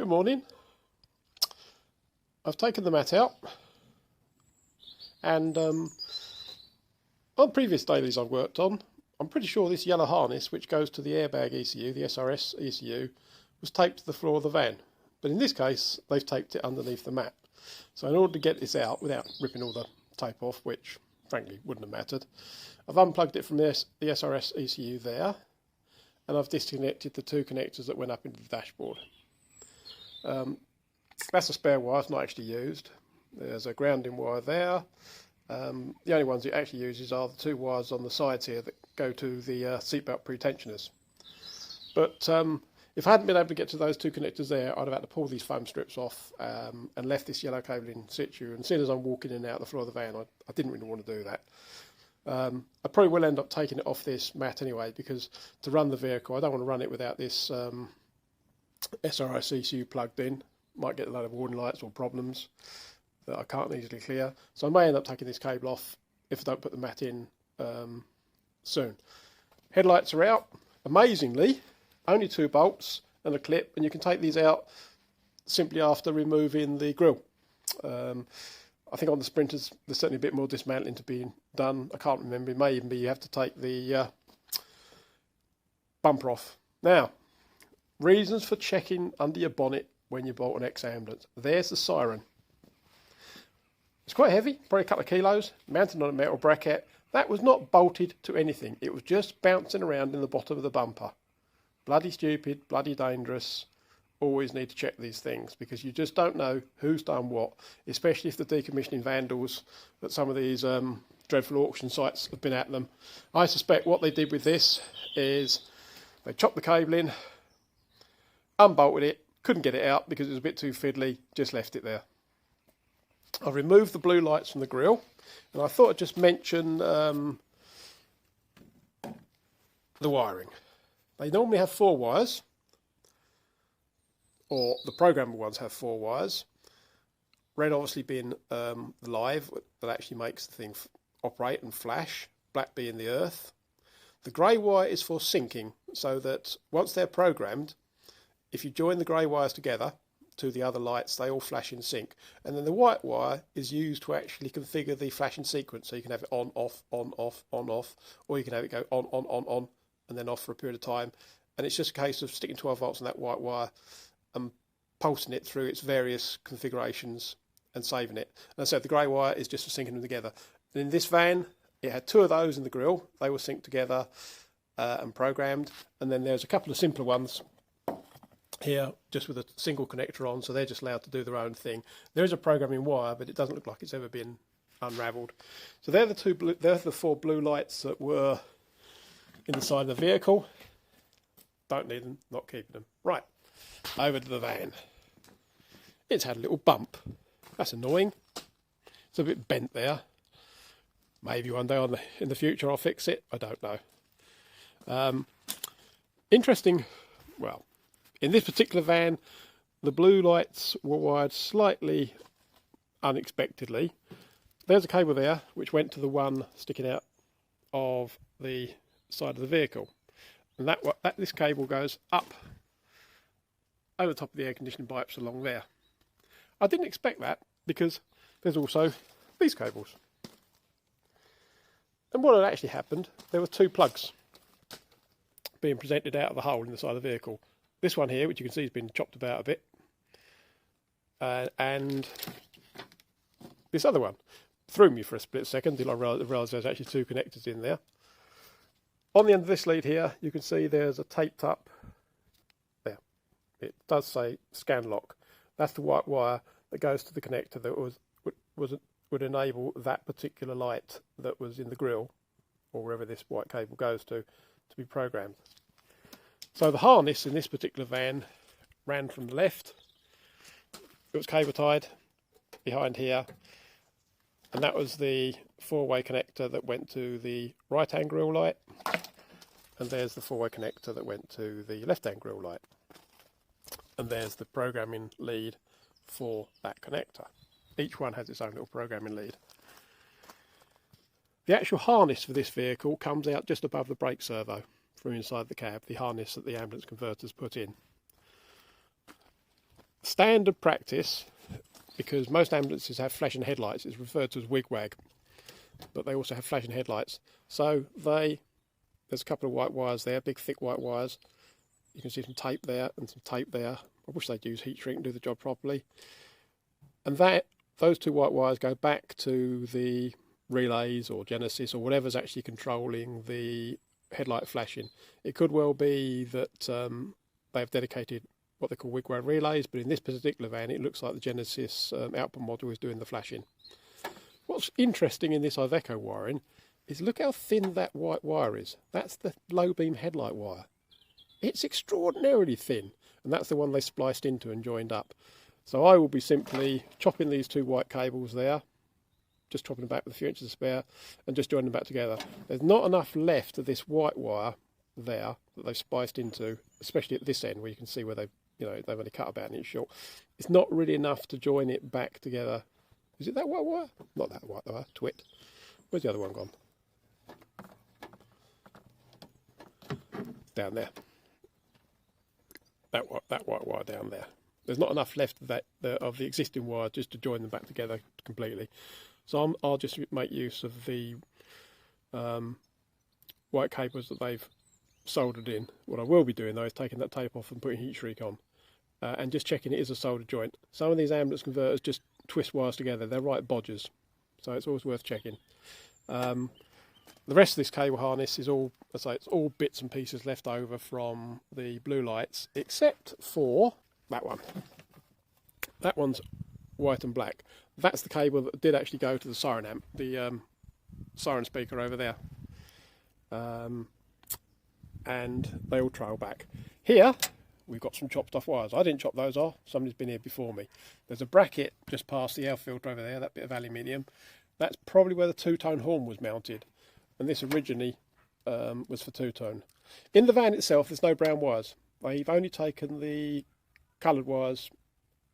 Good morning. I've taken the mat out, and on previous dailies I've worked on, I'm pretty sure this yellow harness, which goes to the airbag ECU, the SRS ECU, was taped to the floor of the van. But in this case, they've taped it underneath the mat. So in order to get this out without ripping all the tape off, which frankly wouldn't have mattered, I've unplugged it from the SRS ECU there, and I've disconnected the two connectors that went up into the dashboard. That's a spare wire, it's not actually used. There's a grounding wire there. The only ones it actually uses are the two wires on the sides here that go to the seatbelt pretensioners. But if I hadn't been able to get to those two connectors there, I'd have had to pull these foam strips off and left this yellow cable in situ. And as soon as I'm walking in and out the floor of the van, I didn't really want to do that. I probably will end up taking it off this mat anyway, because to run the vehicle, I don't want to run it without this SRS ECU plugged in. Might get a load of warning lights or problems that I can't easily clear. So I may end up taking this cable off if I don't put the mat in soon. Headlights are out. Amazingly, only 2 bolts and a clip, and you can take these out simply after removing the grille. I think on the Sprinters there's certainly a bit more dismantling to be done. I can't remember, it may even be you have to take the bumper off. Now, reasons for checking under your bonnet when you bought an Ambulance. There's the siren. It's quite heavy, probably a couple of kilos, mounted on a metal bracket. That was not bolted to anything. It was just bouncing around in the bottom of the bumper. Bloody stupid, bloody dangerous. Always need to check these things, because you just don't know who's done what, especially if the decommissioning vandals that some of these dreadful auction sites have been at them. I suspect what they did with this is they chopped the cable in, unbolted it, couldn't get it out because it was a bit too fiddly, just left it there. I've removed the blue lights from the grille, and I thought I'd just mention the wiring. They normally have 4 wires, or the programmable ones have 4 wires. Red obviously being the live that actually makes the thing operate and flash, black being the earth. The grey wire is for syncing, so that once they're programmed, if you join the grey wires together to the other lights, they all flash in sync. And then the white wire is used to actually configure the flashing sequence, so you can have it on, off, on, off, on, off, or you can have it go on, and then off for a period of time. And it's just a case of sticking 12 volts on that white wire and pulsing it through its various configurations and saving it. And so the grey wire is just for syncing them together. And in this van, it had 2 of those in the grille. They were synced together and programmed. And then there's a couple of simpler ones here, just with a single connector on, so they're just allowed to do their own thing. There is a programming wire, but it doesn't look like it's ever been unravelled. So they're the 4 blue lights that were in the side of the vehicle. Don't need them, not keeping them. Right, over to the van. It's had a little bump. That's annoying. It's a bit bent there. Maybe one day in the future I'll fix it. I don't know. Interesting. Well, in this particular van, the blue lights were wired slightly unexpectedly. There's a cable there which went to the one sticking out of the side of the vehicle, and this cable goes up over the top of the air conditioning pipes along there. I didn't expect that, because there's also these cables. And what had actually happened, there were 2 plugs being presented out of the hole in the side of the vehicle. This one here, which you can see has been chopped about a bit, and this other one. Threw me for a split second till I realised there's actually 2 connectors in there. On the end of this lead here, you can see there's a taped up, there, it does say scan lock. That's the white wire that goes to the connector that would enable that particular light that was in the grille, or wherever this white cable goes to be programmed. So the harness in this particular van ran from the left. It was cable tied behind here, and that was the 4-way connector that went to the right-hand grille light, and there's the 4-way connector that went to the left-hand grille light, and there's the programming lead for that connector. Each one has its own little programming lead. The actual harness for this vehicle comes out just above the brake servo from inside the cab, the harness that the ambulance converters put in. standard practice, because most ambulances have flashing headlights, is referred to as wigwag, but they also have flashing headlights. So there's a couple of white wires there, big thick white wires. You can see some tape there and some tape there. I wish they'd use heat shrink and do the job properly. And those two white wires go back to the relays or Genisys or whatever's actually controlling the headlight flashing. It could well be that they've dedicated what they call wigwag relays, but in this particular van it looks like the Genisys output module is doing the flashing. What's interesting in this Iveco wiring is look how thin that white wire is. That's the low beam headlight wire. It's extraordinarily thin, and that's the one they spliced into and joined up. So I will be simply chopping these two white cables there, just chopping them back with a few inches of spare, and just joining them back together. There's not enough left of this white wire there that they've spliced into, especially at this end where you can see where they've only cut about an inch short. It's not really enough to join it back together. Is it that white wire? Not that white wire, twit. Where's the other one gone? Down there. That white wire down there. There's not enough left of of the existing wire just to join them back together completely. So I'll just make use of the white cables that they've soldered in. What I will be doing though is taking that tape off and putting heat shrink on and just checking it is a solder joint. Some of these ambulance converters just twist wires together. They're right bodgers, so it's always worth checking. The rest of this cable harness is all, it's all bits and pieces left over from the blue lights, except for that one. That one's white and black. That's the cable that did actually go to the siren amp, the siren speaker over there. And they all trail back. Here, we've got some chopped off wires. I didn't chop those off, somebody's been here before me. There's a bracket just past the air filter over there, that bit of aluminium. That's probably where the two-tone horn was mounted. And this originally was for two-tone. In the van itself, there's no brown wires. They've only taken the coloured wires,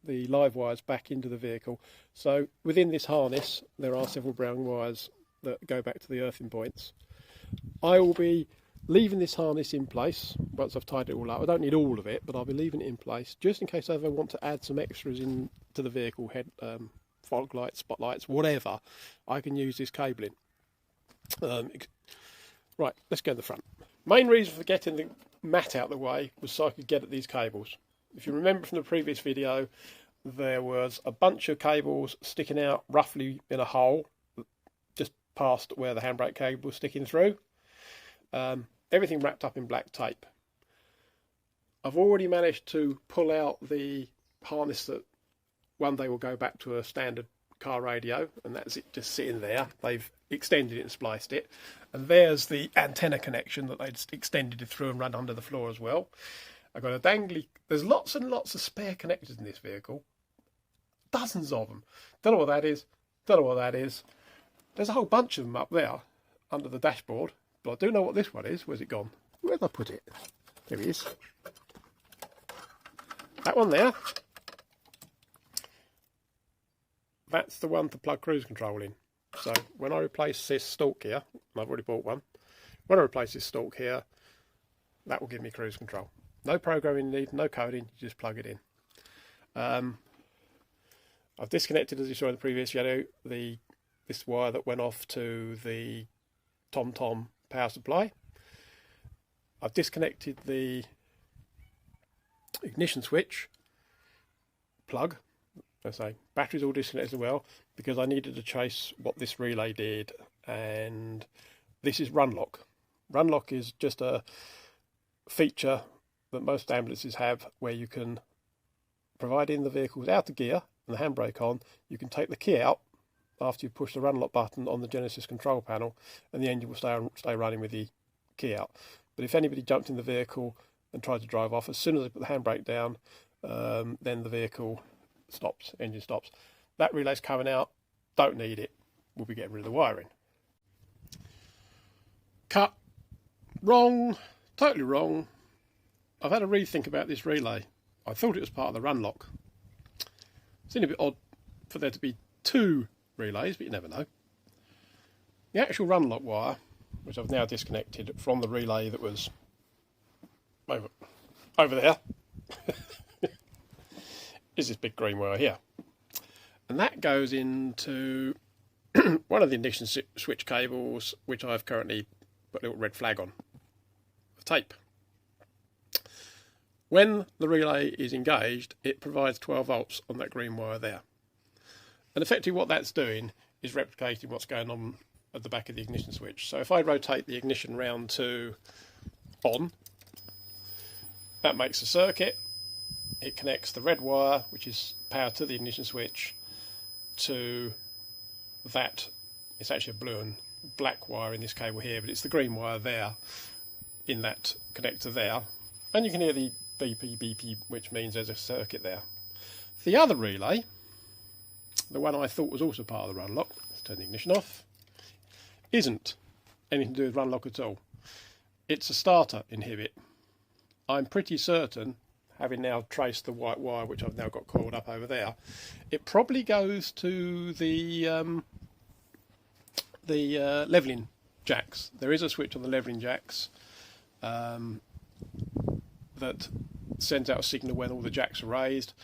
the live wires, back into the vehicle. So within this harness, there are several brown wires that go back to the earthing points. I will be leaving this harness in place once I've tied it all up. I don't need all of it, but I'll be leaving it in place just in case I ever want to add some extras into the vehicle, fog lights, spotlights, whatever. I can use this cabling. Right, let's go to the front. Main reason for getting the mat out of the way was so I could get at these cables. If you remember from the previous video, there was a bunch of cables sticking out roughly in a hole just past where the handbrake cable was sticking through. Everything wrapped up in black tape. I've already managed to pull out the harness that one day will go back to a standard car radio, and that's it just sitting there. They've extended it and spliced it, and there's the antenna connection that they'd extended it through and run under the floor as well. I've got a dangly, there's lots and lots of spare connectors in this vehicle, dozens of them. Don't know what that is, don't know what that is. There's a whole bunch of them up there under the dashboard, but I do know what this one is. Where's it gone? Where did I put it? There it is. That one there. That's the one to plug cruise control in. So when I replace this stalk here, and I've already bought one, when I replace this stalk here, that will give me cruise control. No programming needed, no coding, you just plug it in. I've disconnected, as you saw in the previous video, this wire that went off to the TomTom power supply. I've disconnected the ignition switch plug. I say batteries all disconnected as well, because I needed to chase what this relay did, and this is runlock. Runlock is just a feature that most ambulances have where you can, providing the vehicle is out of gear and the handbrake on, you can take the key out after you push the runlock button on the Genisys control panel, and the engine will stay running with the key out. But if anybody jumped in the vehicle and tried to drive off, as soon as they put the handbrake down, then the vehicle stops, engine stops. That relay's coming out, don't need it, we'll be getting rid of the wiring. Cut. Wrong, totally wrong. I've had a rethink about this relay. I thought it was part of the runlock. It seemed a bit odd for there to be two relays, but you never know. The actual runlock wire, which I've now disconnected from the relay that was over there, is this big green wire here. And that goes into one of the ignition switch cables, which I've currently put a little red flag on, the tape. When the relay is engaged, it provides 12 volts on that green wire there. And effectively what that's doing is replicating what's going on at the back of the ignition switch. So if I rotate the ignition round to on, that makes a circuit. It connects the red wire, which is power to the ignition switch, to that. It's actually a blue and black wire in this cable here, but it's the green wire there in that connector there. And you can hear the beepy beepy, which means there's a circuit there. The other relay, the one I thought was also part of the run lock, let's turn the ignition off, isn't anything to do with run lock at all. It's a starter inhibit. I'm pretty certain, having now traced the white wire, which I've now got coiled up over there, it probably goes to the levelling jacks. There is a switch on the levelling jacks that sends out a signal when all the jacks are raised.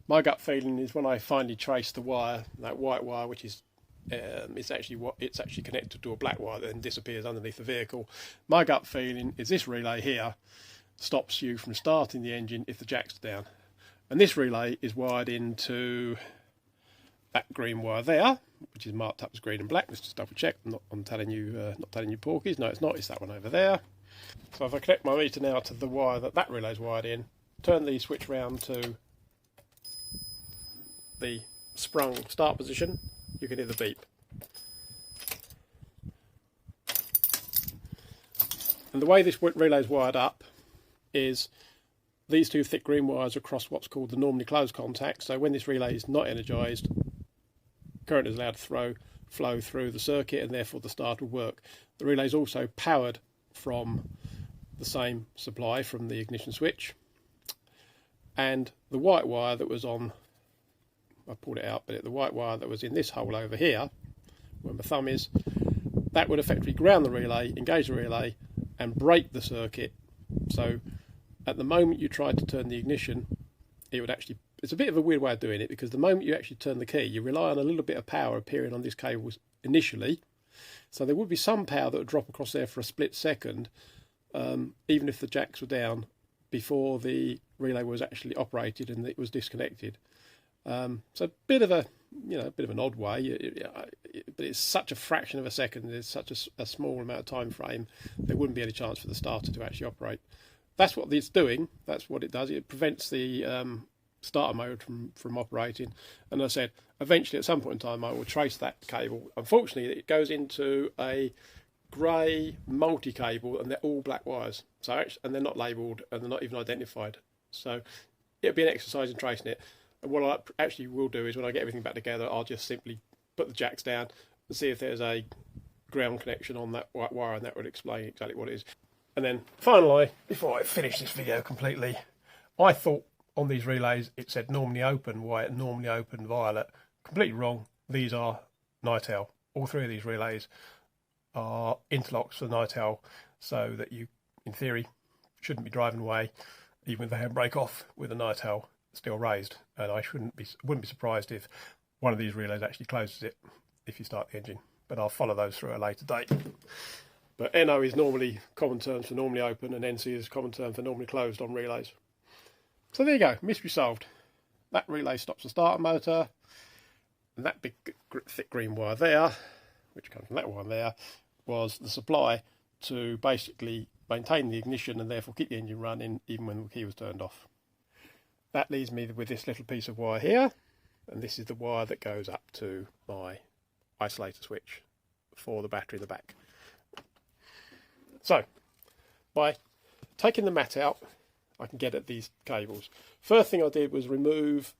My gut feeling is when I finally trace the wire, that white wire, which is it's actually connected to a black wire that then disappears underneath the vehicle. My gut feeling is this relay here stops you from starting the engine if the jack's down. And this relay is wired into that green wire there, which is marked up as green and black. Let's just double check. I'm telling you porkies. No, it's not. It's that one over there. So if I connect my meter now to the wire that relay's wired in, turn the switch round to the sprung start position, you can hear the beep. And the way this relay is wired up is these two thick green wires across what's called the normally closed contact. So when this relay is not energised, current is allowed to flow through the circuit, and therefore the start will work. The relay is also powered from the same supply from the ignition switch, and the white wire that was on, I pulled it out, but the white wire that was in this hole over here, where my thumb is, that would effectively ground the relay, engage the relay, and break the circuit. So at the moment you try to turn the ignition, it would actually, it's a bit of a weird way of doing it, because the moment you actually turn the key, you rely on a little bit of power appearing on this cable initially. So there would be some power that would drop across there for a split second, even if the jacks were down, before the relay was actually operated and it was disconnected. So a bit of an odd way, but it's such a fraction of a second. It's such a small amount of time frame. There wouldn't be any chance for the starter to actually operate. That's what it's doing. That's what it does. It prevents the starter mode from operating. And as I said, eventually at some point in time I will trace that cable. Unfortunately, it goes into a grey multi-cable, and they're all black wires. And they're not labelled, and they're not even identified. So it'll be an exercise in tracing it. And what I actually will do is, when I get everything back together, I'll just simply put the jacks down and see if there's a ground connection on that white wire, and that would explain exactly what it is. And then finally, before I finish this video completely, I thought on these relays it said normally open white, normally open violet. Completely wrong. These are night owl. All three of these relays are interlocks for night owl, so that you, in theory, shouldn't be driving away, even with the handbrake off, with a night owl still raised. And I wouldn't be surprised if one of these relays actually closes it if you start the engine. But I'll follow those through at a later date. But NO is normally common terms for normally open, and NC is common term for normally closed on relays. So there you go, mystery solved. That relay stops the starter motor, and that big thick green wire there, which comes from that one there, was the supply to basically maintain the ignition and therefore keep the engine running even when the key was turned off. That leaves me with this little piece of wire here, and this is the wire that goes up to my isolator switch for the battery in the back. So, by taking the mat out, I can get at these cables. First thing I did was remove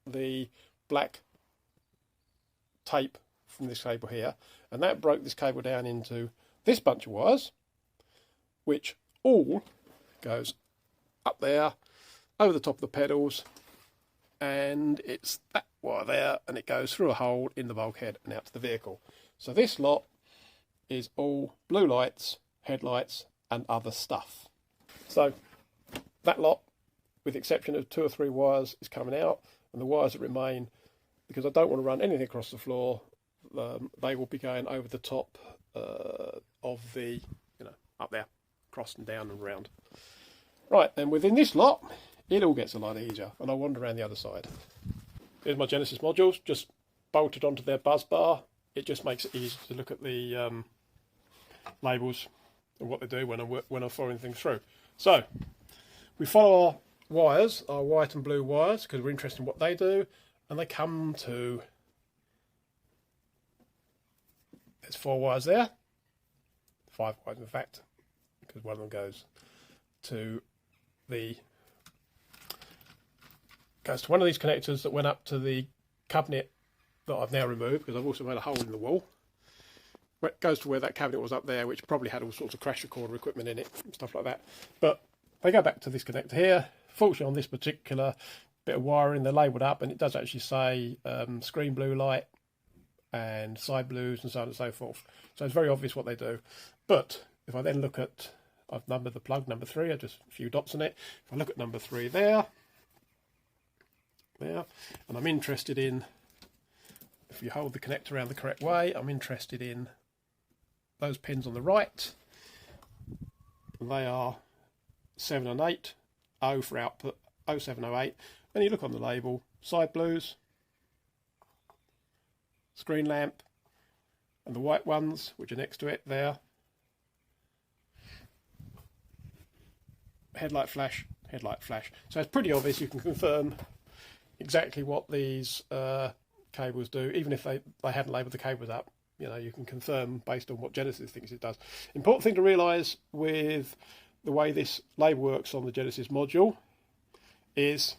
the black tape from this cable here, and that broke this cable down into this bunch of wires, which all goes up there, over the top of the pedals, and it's that wire there, and it goes through a hole in the bulkhead and out to the vehicle. So this lot is all blue lights, headlights and other stuff. So that lot, with the exception of 2 or 3 wires, is coming out, and the wires that remain, because I don't want to run anything across the floor, they will be going over the top of the, up there, across and down and round. Right, and within this lot, it all gets a lot easier, and I'll wander around the other side. Here's my Genisys modules, just bolted onto their buzz bar. It just makes it easy to look at the labels and what they do when I'm following things through. So, we follow our wires, our white and blue wires, because we're interested in what they do, and they come to, there's 4 wires there, 5 wires in fact, because one of them goes to one of these connectors that went up to the cabinet that I've now removed, because I've also made a hole in the wall. It goes to where that cabinet was up there, which probably had all sorts of crash recorder equipment in it, and stuff like that. But they go back to this connector here. Fortunately, on this particular bit of wiring, they're labelled up, and it does actually say screen blue light and side blues and so on and so forth. So it's very obvious what they do. But if I then look at, I've numbered the plug number 3, I've just a few dots on it. If I look at number 3 there, and I'm interested in, if you hold the connector around the correct way, I'm interested in those pins on the right. They are 7 and 8, O for output, 0708. And you look on the label, side blues, screen lamp, and the white ones, which are next to it there, headlight flash, headlight flash. So it's pretty obvious. You can confirm exactly what these cables do, even if they hadn't labelled the cables up. You can confirm based on what Genisys thinks it does. Important thing to realise with the way this label works on the Genisys module is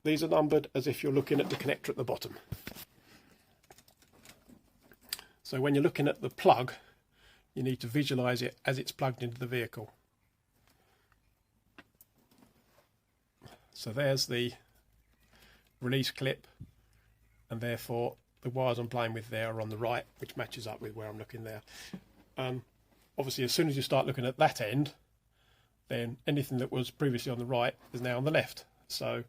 these are numbered as if you're looking at the connector at the bottom. So when you're looking at the plug, you need to visualise it as it's plugged into the vehicle. So there's the release clip, and therefore the wires I'm playing with there are on the right, which matches up with where I'm looking there. Obviously, as soon as you start looking at that end, then anything that was previously on the right is now on the left. So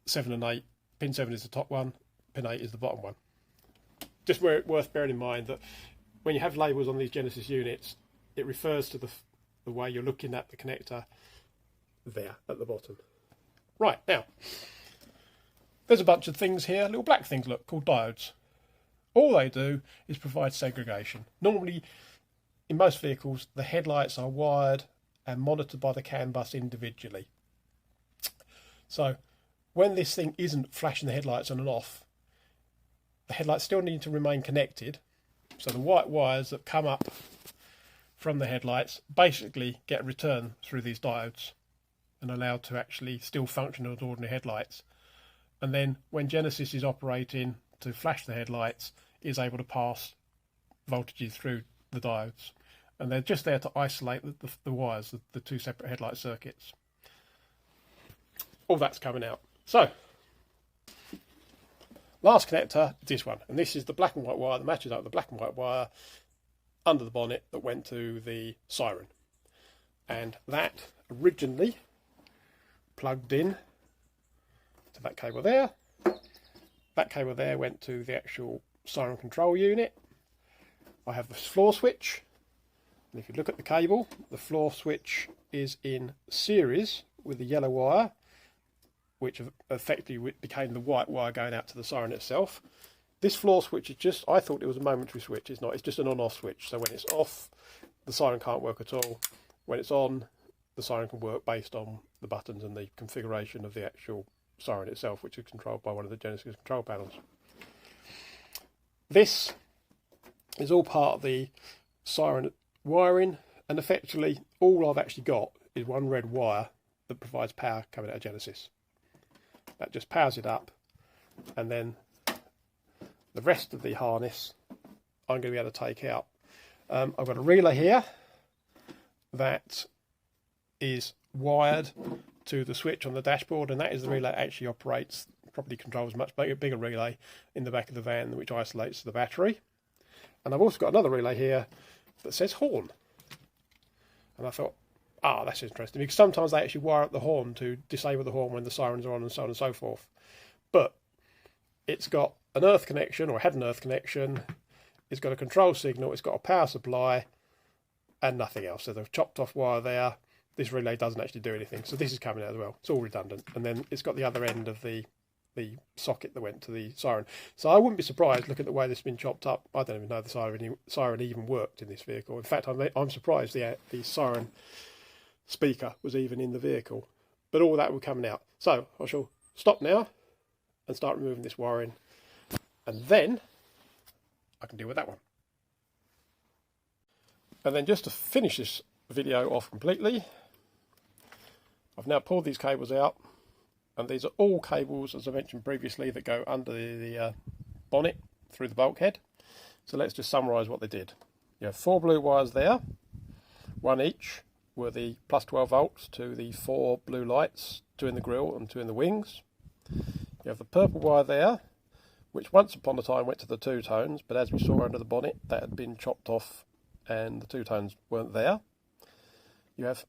7 and 8, pin 7 is the top one, pin 8 is the bottom one. Just worth bearing in mind that when you have labels on these Genisys units, it refers to the way you're looking at the connector there at the bottom. Right, now, there's a bunch of things here, little black things, look, called diodes. All they do is provide segregation. Normally, in most vehicles, the headlights are wired and monitored by the CAN bus individually. So, when this thing isn't flashing the headlights on and off, the headlights still need to remain connected. So the white wires that come up from the headlights basically get returned through these diodes and allowed to actually still function as ordinary headlights. And then when Genisys is operating to flash the headlights, it is able to pass voltages through the diodes. And they're just there to isolate the wires, the 2 separate headlight circuits. All that's coming out. So, last connector, this one. And this is the black and white wire that matches up with the black and white wire under the bonnet that went to the siren. And that originally plugged in to that cable there. That cable there went to the actual siren control unit. I have the floor switch, and if you look at the cable, the floor switch is in series with the yellow wire, which effectively became the white wire going out to the siren itself. This floor switch is just, I thought it was a momentary switch, it's not, it's just an on-off switch. So when it's off, the siren can't work at all. When it's on, the siren can work based on the buttons and the configuration of the actual siren itself, which is controlled by one of the Genisys control panels. This is all part of the siren wiring, and effectively all I've actually got is one red wire that provides power coming out of Genisys. That just powers it up, and then the rest of the harness I'm going to be able to take out. I've got a relay here that is wired to the switch on the dashboard, and that is the relay that actually operates, probably controls a much bigger relay in the back of the van, which isolates the battery. And I've also got another relay here that says horn. And I thought, Ah, that's interesting, because sometimes they actually wire up the horn to disable the horn when the sirens are on, and so on and so forth. But it's got an earth connection, or had an earth connection, it's got a control signal, it's got a power supply, and nothing else. So they've chopped off wire there. This relay doesn't actually do anything, so this is coming out as well. It's all redundant. And then it's got the other end of the socket that went to the siren. So I wouldn't be surprised, looking at the way this has been chopped up. I don't even know the siren even worked in this vehicle. In fact, I'm surprised the siren speaker was even in the vehicle. But all that will coming out. So I shall stop now and start removing this wiring, and then I can deal with that one. And then just to finish this video off completely, I've now pulled these cables out, and these are all cables, as I mentioned previously, that go under the bonnet through the bulkhead. So let's just summarise what they did. You have 4 blue wires there, one each were the plus 12 volts to the 4 blue lights, 2 in the grille and 2 in the wings. You have the purple wire there, which once upon a time went to the 2 tones, but as we saw under the bonnet, that had been chopped off and the 2 tones weren't there. You have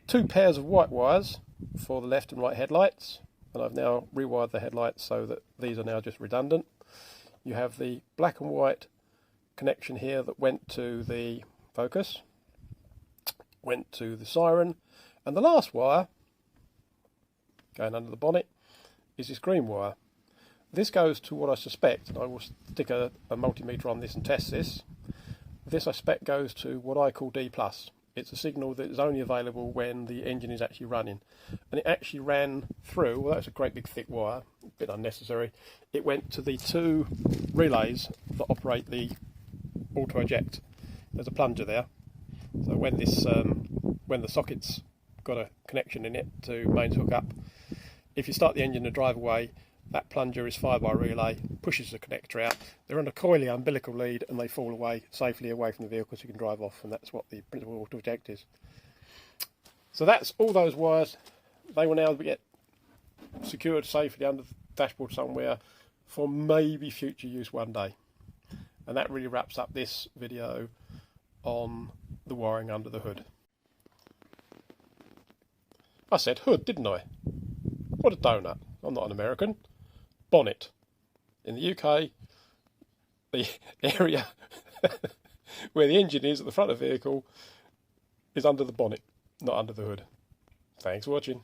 2 pairs of white wires for the left and right headlights, and I've now rewired the headlights so that these are now just redundant. You have the black and white connection here that went to the focus, went to the siren, and the last wire going under the bonnet is this green wire. This goes to what I suspect, and I will stick a multimeter on this and test this. This I suspect goes to what I call D+. It's a signal that is only available when the engine is actually running. And it actually ran through, well, that's a great big thick wire, a bit unnecessary. It went to the 2 relays that operate the auto eject. There's a plunger there. So when this, when the socket's got a connection in it to mains hook up, if you start the engine to drive away, that plunger is fired by a relay, pushes the connector out. They're on a coily umbilical lead, and they fall away safely away from the vehicle so you can drive off, and that's what the principal auto eject is. So that's all those wires. They will now get secured safely under the dashboard somewhere for maybe future use one day. And that really wraps up this video on the wiring under the hood. I said hood, didn't I? What a donut. I'm not an American. Bonnet. In the UK, the area where the engine is at the front of the vehicle is under the bonnet, not under the hood. Thanks for watching.